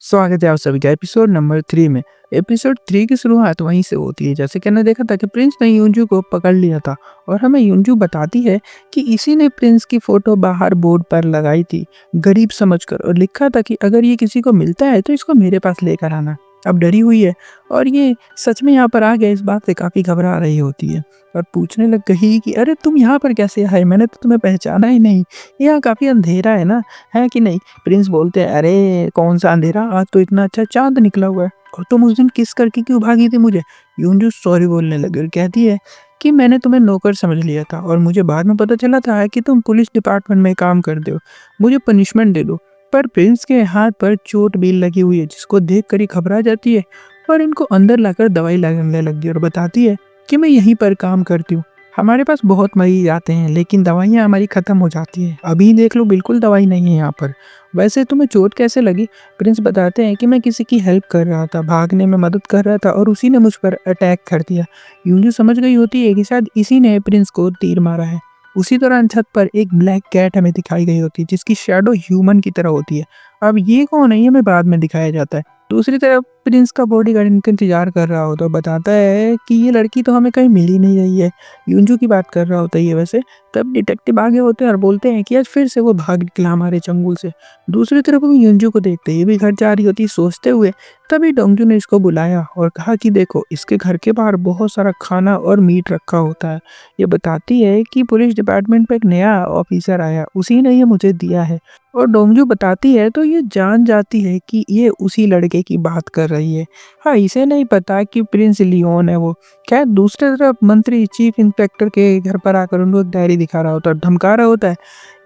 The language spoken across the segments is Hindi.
स्वागत है आप सभी का एपिसोड नंबर 3 में। एपिसोड 3 की शुरुआत वहीं से होती है जैसे कि हमने देखा था कि प्रिंस ने यूंजू को पकड़ लिया था और हमें यूंजू बताती है कि इसी ने प्रिंस की फोटो बाहर बोर्ड पर लगाई थी गरीब समझकर और लिखा था कि अगर ये किसी को मिलता है तो इसको मेरे पास लेकर आना। अब डरी हुई है और ये सच में यहाँ पर आ गया इस बात से काफ़ी घबरा रही होती है और पूछने लग गई कि अरे तुम यहाँ पर कैसे आए, मैंने तो तुम्हें पहचाना ही नहीं, यहाँ काफ़ी अंधेरा है ना, है कि नहीं। प्रिंस बोलते हैं अरे कौन सा अंधेरा, आज तो इतना अच्छा चांद निकला हुआ है और तुम उस दिन किस करके क्यों भागी थी मुझे। यूंजू सॉरी बोलने लगी और कहती है कि मैंने तुम्हें नौकर समझ लिया था और मुझे बाद में पता चला था कि तुम पुलिस डिपार्टमेंट में काम करते हो, मुझे पनिशमेंट दे दो। पर प्रिंस के हाथ पर चोट भी लगी हुई है जिसको देख कर ही घबरा जाती है और इनको अंदर लाकर दवाई लगाने लगती है और बताती है कि मैं यहीं पर काम करती हूँ, हमारे पास बहुत मरीज आते हैं लेकिन दवाइयाँ हमारी ख़त्म हो जाती है, अभी देख लो बिल्कुल दवाई नहीं है यहाँ पर। वैसे तुम्हें चोट कैसे लगी। प्रिंस बताते हैं कि मैं किसी की हेल्प कर रहा था, भागने में मदद कर रहा था और उसी ने मुझ पर अटैक कर दिया। यूंजू समझ गई होती है कि शायद इसी ने प्रिंस को तीर मारा है। उसी दौरान छत पर एक ब्लैक कैट हमें दिखाई गई होती है जिसकी शैडो ह्यूमन की तरह होती है। अब ये कौन है ये हमें बाद में दिखाया जाता है। दूसरी तरफ प्रिंस का बॉडीगार्ड इनका इंतजार कर रहा होता है, बताता है कि ये लड़की तो हमें कहीं मिल ही नहीं रही है। यूंजू की बात कर रहा होता है ये वैसे। तब डिटेक्टिव आगे होते हैं और बोलते हैं कि आज फिर से वो भाग निकला हमारे चंगुल से। दूसरी तरफ वो यूंजू को देखते ही भी घर जा रही होती सोचते हुए तभी डोंगजू ने इसको बुलाया और कहा कि देखो इसके घर के बाहर बहुत सारा खाना और मीट रखा होता है। ये बताती है कि पुलिस डिपार्टमेंट पे एक नया ऑफिसर आया, उसी ने ये मुझे दिया है। और डोंगजू बताती है तो ये जान जाती है कि ये उसी लड़के की बात कर रही है। हाँ, इसे नहीं पता कि प्रिंस लियोन है वो। खैर दूसरी तरफ मंत्री चीफ इंस्पेक्टर के घर पर आकर उनको एक डायरी दिखा रहा होता है, धमका रहा होता है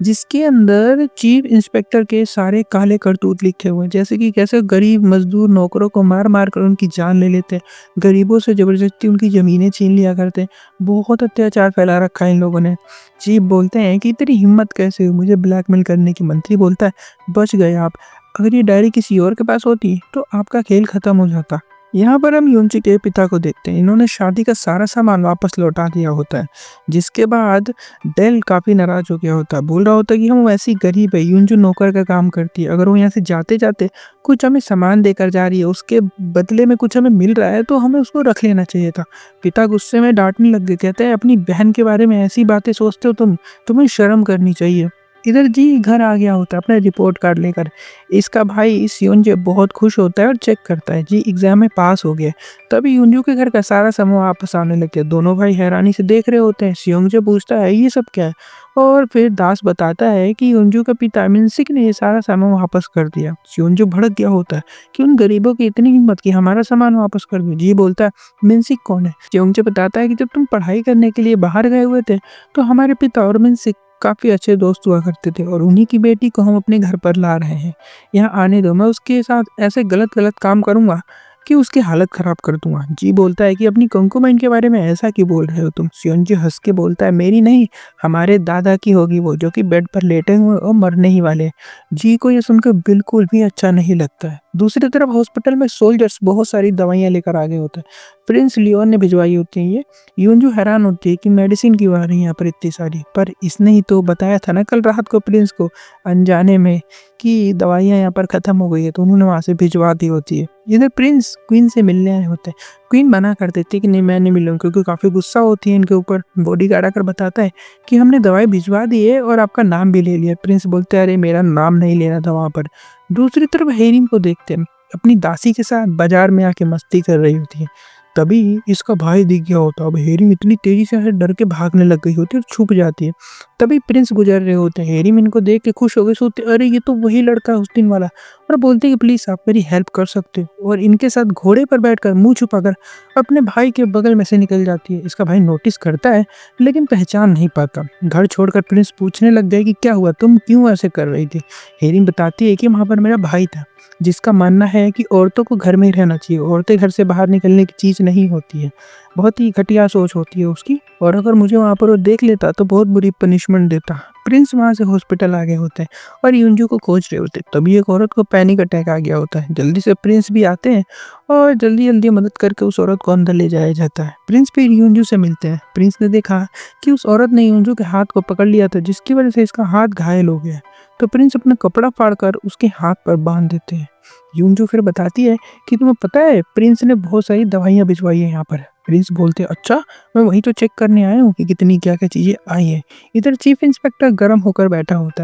जिसके अंदर चीफ इंस्पेक्टर के सारे काले करतूत लिखे हुए हैं, जैसे कि कैसे गरीब मजदूर नौकरों को मार मार कर उनकी जान ले लेते हैं, गरीबों से जबरदस्ती उनकी ज़मीनें छीन लिया करते हैं। बहुत अत्याचार फैला रखा है इन लोगों ने। चीफ बोलते हैं कि तेरी हिम्मत कैसे हुई मुझे ब्लैकमेल करने की। मंत्री बोलता है बच गए आप, अगर ये डायरी किसी और के पास होती तो आपका खेल खत्म हो जाता। यहाँ पर हम यूनची के पिता को देखते हैं, इन्होंने शादी का सारा सामान वापस लौटा दिया होता है जिसके बाद डेल काफ़ी नाराज हो गया होता है, बोल रहा होता है कि हम वैसे ही गरीब है, यूंजू नौकर का काम करती है, अगर वो यहाँ से जाते जाते कुछ हमें सामान देकर जा रही है उसके बदले में कुछ हमें मिल रहा है तो हमें उसको रख लेना चाहिए था। पिता गुस्से में डांटने लग गए, कहते हैं अपनी बहन के बारे में ऐसी बातें सोचते हो तुम, तुम्हें शर्म करनी चाहिए। इधर जी घर आ गया होता है अपना रिपोर्ट कार्ड लेकर। इसका भाई सियोंजे बहुत खुश होता है और चेक करता है जी एग्जाम में पास हो गया। तभी यूंजू के घर का सारा समूह वापस आने लगता है, दोनों भाई हैरानी से देख रहे होते हैं। सियोंजे पूछता है ये सब क्या है और फिर दास बताता है कि यूंजू का पिता मिनसिक ने ये सारा सामान वापस कर दिया। सियोंजू भड़क गया होता है कि उन गरीबों की इतनी हिम्मत कि हमारा सामान वापस कर दो। जी बोलता है मिनसिक कौन है। सियोंजे बताता है कि जब तुम पढ़ाई करने के लिए बाहर गए हुए थे तो हमारे पिता और मिनसिक काफ़ी अच्छे दोस्त हुआ करते थे और उन्हीं की बेटी को हम अपने घर पर ला रहे हैं। यहाँ आने दो, मैं उसके साथ ऐसे गलत गलत काम करूँगा कि उसकी हालत ख़राब कर दूंगा। जी बोलता है कि अपनी कंकुबाइन के बारे में ऐसा क्यों बोल रहे हो तुम। सियोंजी हंस के बोलता है मेरी नहीं, हमारे दादा की होगी वो, जो कि बेड पर लेटे हुए और मरने ही वाले। जी को ये सुनकर बिल्कुल भी अच्छा नहीं लगता है। दूसरी तरफ हॉस्पिटल में सोल्जर्स बहुत सारी दवाइयाँ लेकर आ गए होते हैं, प्रिंस लियोन ने भिजवाई होती हैं ये। यूंजू हैरान होती है कि मेडिसिन क्यों आ रही है यहाँ पर इतनी सारी, पर इसने ही तो बताया था ना कल रात को प्रिंस को अनजाने में कि दवाइयाँ यहाँ पर ख़त्म हो गई है, तो उन्होंने वहाँ से भिजवा दी होती है। इधर प्रिंस क्वीन से मिलने आए होते हैं, क्वीन मना कर देती है कि नहीं मैं नहीं मिलूँ क्योंकि काफ़ी गुस्सा होती है इनके ऊपर। बॉडीगार्ड आकर बताता है कि हमने दवाई भिजवा दी है और आपका नाम भी ले लिया। प्रिंस बोलते हैं अरे मेरा नाम नहीं लेना था वहाँ पर। दूसरी तरफ हेरिन को देखते हैं अपनी दासी के साथ बाजार में आके मस्ती कर रही होती है। तभी इसका भाई दिख गया होता है। अब हेरिम इतनी तेजी से डर के भागने लग गई होती है और छुप जाती है। तभी प्रिंस गुजर रहे होते हैं, हेरिम इनको देख के खुश हो गए, सोचते अरे ये तो वही लड़का है उस दिन वाला, और बोलते हैं कि प्लीज़ आप मेरी हेल्प कर सकते हो, और इनके साथ घोड़े पर बैठकर मुंह छुपाकर अपने भाई के बगल में से निकल जाती है। इसका भाई नोटिस करता है लेकिन पहचान नहीं पाता। घर छोड़कर प्रिंस पूछने लग गए कि क्या हुआ, तुम क्यों ऐसे कर रही थी। हेरिम बताती है कि वहाँ पर मेरा भाई था जिसका मानना है कि औरतों को घर में ही रहना चाहिए, औरतें घर से बाहर निकलने की चीज़ नहीं होती है। बहुत ही घटिया सोच होती है उसकी, और अगर मुझे वहाँ पर वो देख लेता तो बहुत बुरी पनिशमेंट देता। प्रिंस वहाँ से हॉस्पिटल आ गए होते हैं और यूंजू को खोज रहे होते हैं। तभी एक औरत को पैनिक अटैक आ गया होता है। जल्दी से प्रिंस भी आते हैं और जल्दी जल्दी मदद करके उस औरत को अंदर ले जाया जाता है। प्रिंस फिर यूंजू से मिलते हैं। प्रिंस ने देखा कि उस औरत ने यूंजू के हाथ को पकड़ लिया था जिसकी वजह से इसका हाथ घायल हो गया। तो प्रिंस अपना कपड़ा फाड़कर उसके हाथ पर बांध देते हैं। यूनजू फिर बताती है कि तुम्हें पता है प्रिंस ने बहुत सारी दवाइयाँ भिजवाई है यहाँ पर। प्रिंस बोलते हैं अच्छा, मैं वही तो चेक करने आया हूँ कि कितनी क्या-क्या चीज़ें आई हैं। इधर चीफ इंस्पेक्टर गरम होकर बैठा होता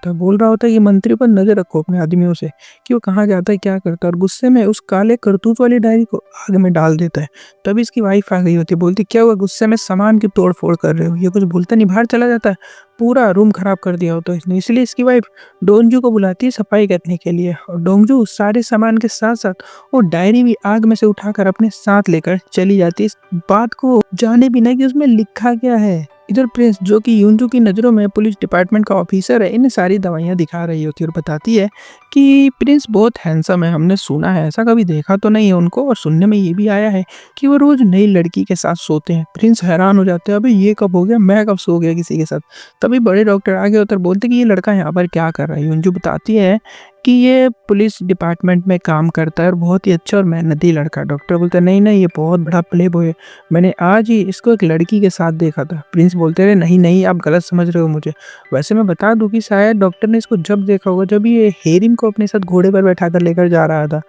है, बोल रहा होता है कि मंत्री पर नज़र रखो अपने आदमियों से कि वो कहाँ जाता है, क्या करता है, और गुस्से में उस काले करतूत वाली डायरी को आग में डाल देता है। तभी इसकी वाइफ आ गई होती है, बोलती क्या हुआ, गुस्से में सामान की तोड़-फोड़ कर रहे हो? ये कुछ बोलता नहीं बाहर चला जाता है, पूरा रूम खराब कर दिया होता है इसने। इसलिए इसकी वाइफ डोंगजू को बुलाती है सफाई करने के लिए, और डोंगजू सारे सामान के साथ-साथ वो डायरी भी आग में से उठाकर अपने साथ लेकर चली जाती है, इस बात को जाने बिना कि उसमें लिखा क्या है। इधर प्रिंस, जो कि यूनजू की नज़रों में पुलिस डिपार्टमेंट का ऑफिसर है, इन्हें सारी दवाइयाँ दिखा रही होती है और बताती है कि प्रिंस बहुत हैंडसम है, हमने सुना है, ऐसा कभी देखा तो नहीं है उनको, और सुनने में ये भी आया है कि वो रोज़ नई लड़की के साथ सोते हैं। प्रिंस हैरान हो जाते हैं, अबे ये कब हो गया, मैं कब सो गया किसी के साथ। तभी बड़े डॉक्टर आगे होकर बोलते कि ये लड़का यहाँ पर क्या कर रहा है। यूनजू बताती है कि ये पुलिस डिपार्टमेंट में काम करता है और बहुत ही अच्छा और मेहनती लड़का है। डॉक्टर बोलते हैं नहीं नहीं, ये बहुत बड़ा प्ले बॉय है, मैंने आज ही इसको एक लड़की के साथ देखा था। प्रिंस बोलते रहे नहीं नहीं, आप गलत समझ रहे हो मुझे। वैसे मैं बता दूं कि शायद डॉक्टर ने इसको जब देखा होगा जब ये हेरिम को अपने साथ घोड़े पर बैठा कर लेकर जा रहा था।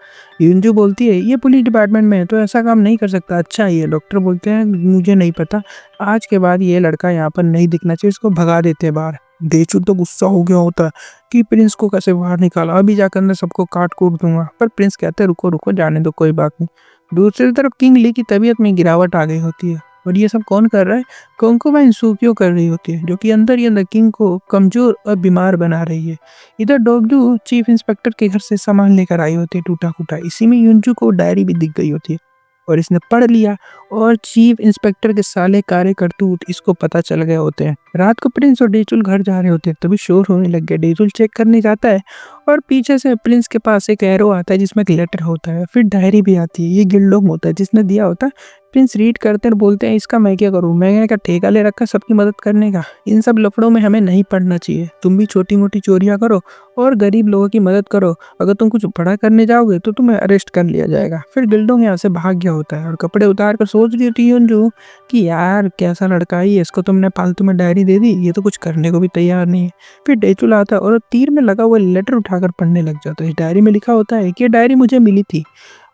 यूनजू बोलती है ये पुलिस डिपार्टमेंट में है तो ऐसा काम नहीं कर सकता, अच्छा ही है। डॉक्टर बोलते हैं मुझे नहीं पता, आज के बाद ये लड़का यहाँ पर नहीं दिखना चाहिए, इसको भगा देते हैं बाहर। डेचू तो गुस्सा हो गया होता है कि प्रिंस को कैसे बाहर निकाला, अभी जाकर मैं सबको काट कूट दूंगा। पर प्रिंस कहते हैं रुको रुको, जाने दो, कोई बात नहीं। दूसरी तरफ किंग ली की तबीयत में गिरावट आ गई होती है, और ये सब कौन कर रहा है, कोंकोबाइन सूकियो कर रही होती है, जो कि अंदर ही अंदर किंग को कमजोर और बीमार बना रही है। इधर डोगजू चीफ इंस्पेक्टर के घर से सामान लेकर आई होती है टूटा फूटा, इसी में यूनजू को डायरी भी दिख गई होती है और इसने पढ़ लिया, और चीफ इंस्पेक्टर के साले कारे करतूत इसको पता चल गए होते हैं। रात को प्रिंस और डेचुल घर जा रहे होते हैं, तभी शोर होने लग गया। डेचुल चेक करने जाता है और पीछे से प्रिंस के पास एक एरो आता है जिसमें एक लेटर होता है, फिर डायरी भी आती है। ये गिल्डोम होता है जिसने दिया होता है। प्रिंस रीड करते हैं, बोलते हैं इसका मैं क्या करूँ, मैं क्या ठेका ले रखा सबकी मदद करने का, इन सब लफड़ों में हमें नहीं पड़ना चाहिए। तुम भी छोटी मोटी चोरियां करो और गरीब लोगों की मदद करो, अगर तुम कुछ बड़ा करने जाओगे तो तुम्हें अरेस्ट कर लिया जाएगा। फिर गिल्डोंग यहाँ से भाग गया होता है और कपड़े उतार कर सोच रही होती है यूनजू कि यार कैसा लड़का है, इसको तुमने फालतू में डायरी दे दी, ये तो कुछ करने को भी तैयार नहीं है। फिर डेचुल आता है और तीर में लगा हुआ लेटर उठाकर पढ़ने लग जाता है। इस डायरी में लिखा होता है कि ये डायरी मुझे मिली थी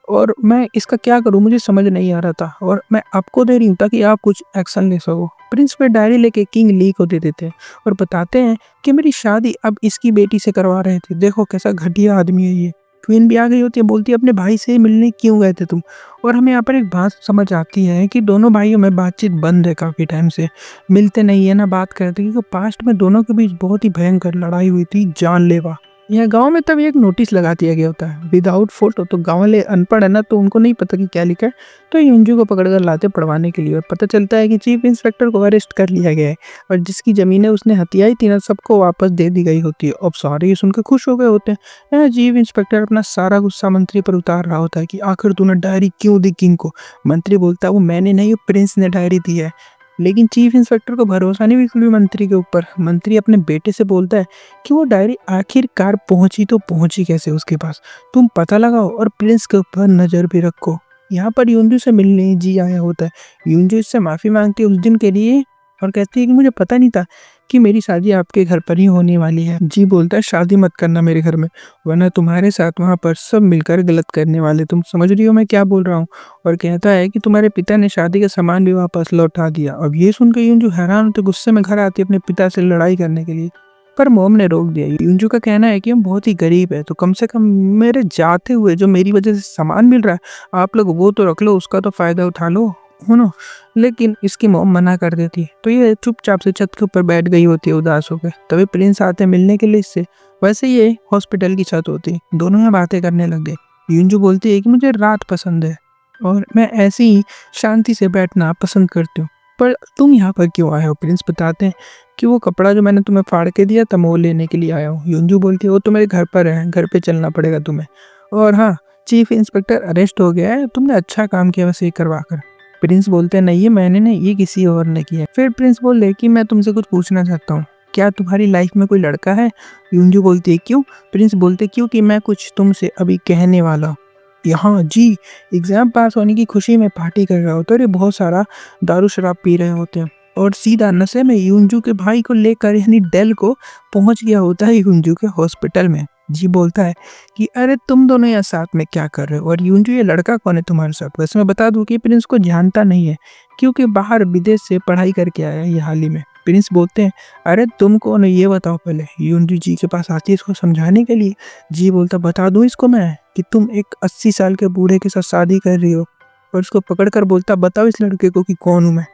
और मैं इसका क्या करूं, मुझे समझ नहीं आ रहा था, और मैं आपको दे रही हूँ ताकि आप कुछ एक्शन ले सको। प्रिंस फिर डायरी लेके किंग ली को दे देते हैं और बताते हैं कि मेरी शादी अब इसकी बेटी से करवा रहे थे, देखो कैसा घटिया आदमी है ये। क्वीन भी आ गई होती है, बोलती है अपने भाई से मिलने क्यों गए थे तुम। और हमें यहाँ पर एक बात समझ आती है कि दोनों भाइयों में बातचीत बंद है, काफ़ी टाइम से मिलते नहीं है ना बात करते, क्योंकि पास्ट में दोनों के बीच बहुत ही भयंकर लड़ाई हुई थी, जानलेवा। यहाँ गांव में तब एक नोटिस लगा दिया गया होता है विदाउट फोटो, तो गांव वाले अनपढ़ है ना, तो उनको नहीं पता कि क्या लिखा है, तो यूनजू को पकड़ कर लाते पढ़वाने के लिए, और पता चलता है कि चीफ इंस्पेक्टर को अरेस्ट कर लिया गया है और जिसकी ज़मीनें उसने हथियाई थी ना सबको वापस दे दी गई होती है। अब सारे ये सुनकर खुश हो गए होते हैं। यहाँ चीफ इंस्पेक्टर अपना सारा गुस्सा मंत्री पर उतार रहा होता है कि आखिर तूने डायरी क्यों दी किंग को। मंत्री बोलता है वो मैंने नहीं, प्रिंस ने डायरी दी है। लेकिन चीफ इंस्पेक्टर को भरोसा नहीं बिल्कुल भी मंत्री के ऊपर। मंत्री अपने बेटे से बोलता है कि वो डायरी आखिरकार पहुंची तो पहुंची कैसे उसके पास, तुम पता लगाओ और प्रिंस के ऊपर नजर भी रखो। यहाँ पर यूनजू से मिलने जी आया होता है। यूनजू इससे माफी मांगती है उस दिन के लिए और कहती है कि मुझे पता नहीं था कि मेरी शादी आपके घर पर ही होने वाली है। जी बोलता है शादी मत करना मेरे घर में, वरना तुम्हारे साथ वहाँ पर सब मिलकर गलत करने वाले, तुम समझ रही हो मैं क्या बोल रहा हूँ। और कहता है कि तुम्हारे पिता ने शादी का सामान भी वापस लौटा दिया। अब ये सुनकर यूनजू हैरान होते गुस्से में घर आती है अपने पिता से लड़ाई करने के लिए, पर मॉम ने रोक दिया। यूनजू का कहना है कि हम बहुत ही गरीब है, तो कम से कम मेरे जाते हुए जो मेरी वजह से सामान मिल रहा है आप लोग वो तो रख लो, उसका तो फायदा उठा लो, है ना। लेकिन इसकी मॉम मना कर देती है, तो ये चुपचाप से छत के ऊपर बैठ गई होती है उदास होकर। तभी प्रिंस आते हैं मिलने के लिए इससे। वैसे ये हॉस्पिटल की छत होती है, दोनों में बातें करने लग गए। यूनजू बोलती है कि मुझे रात पसंद है और मैं ऐसे ही शांति से बैठना पसंद करती हूँ, पर तुम यहाँ पर क्यों आए हो। प्रिंस बताते हैं कि वो कपड़ा जो मैंने तुम्हें फाड़ के दिया था मैं वो लेने के लिए आया हूँ। यूनजू बोलती है वो तो मेरे घर पर है, घर पे चलना पड़ेगा तुम्हें, और हाँ चीफ इंस्पेक्टर अरेस्ट हो गया है, तुमने अच्छा काम किया वैसे ही करवा कर। प्रिंस बोलते हैं नहीं ये मैंने नहीं, ये किसी और ने किया। फिर प्रिंस बोले कि मैं तुमसे कुछ पूछना चाहता हूँ, क्या तुम्हारी लाइफ में कोई लड़का है। यूनजू बोलती है क्यों। प्रिंस बोलते क्योंकि मैं कुछ तुमसे अभी कहने वाला हूँ। यहाँ जी एग्जाम पास होने की खुशी में पार्टी कर रहा होता है और ये बहुत सारा दारू शराब पी रहे होते हैं और सीधा नशे में यूनजू के भाई को लेकर यानी डेल को पहुंच गया होता है यूनजू के हॉस्पिटल में। जी बोलता है कि अरे तुम दोनों यहाँ साथ में क्या कर रहे हो और यूंजू ये लड़का कौन है तुम्हारे साथ। वैसे मैं बता दूं कि प्रिंस को जानता नहीं है क्योंकि बाहर विदेश से पढ़ाई करके आया है ये हाल ही में। प्रिंस बोलते हैं अरे तुम कौन हो ये बताओ पहले। यूंजू जी के पास आती है इसको समझाने के लिए। जी बोलता बता दूं इसको मैं कि तुम एक 80 साल के बूढ़े के साथ शादी कर रही हो। और उसको पकड़ कर बोलता बताओ इस लड़के को कि कौन हूँ मैं।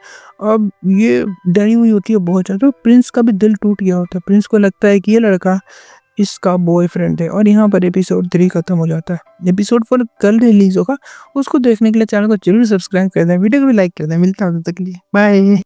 अब ये डरी हुई होती है बहुत ज़्यादा। तो प्रिंस का भी दिल टूट गया होता है। प्रिंस को लगता है कि ये लड़का इसका बॉयफ्रेंड है। और यहाँ पर एपिसोड 3 खत्म हो जाता है। एपिसोड 4 कल रिलीज होगा। उसको देखने के लिए चैनल को जरूर सब्सक्राइब कर दें, वीडियो को भी लाइक कर दें। मिलता है तब तक के लिए बाय।